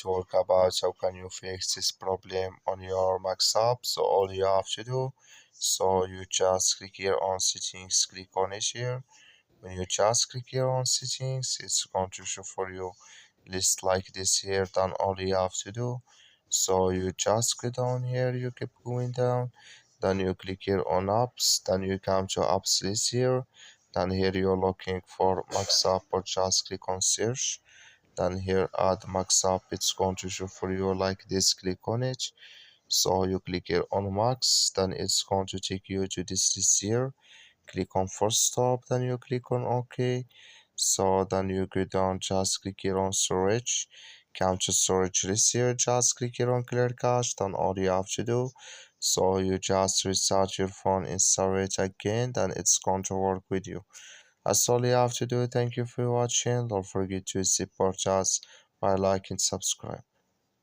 talk about how can you fix this problem on your Max app. So all you have to do, so you just click here on settings, click on it here. When you just click here on settings, it's going to show for you list like this here. Then all you have to do, so you just go down here, you keep going down, then you click here on apps, then you come to apps list here, then here you're looking for Max app or just click on search, then here add Max app, it's going to show for you like this, click on it. So you click here on Max, then it's going to take you to this list here, click on first stop, then you click on OK. So then you go down, just click here on storage, come to storage list here, just click here on clear cache, then all you have to do, so you just restart your phone, install it again, then it's going to work with you. That's all you have to do. Thank you for watching. Don't forget to support us by liking, subscribe.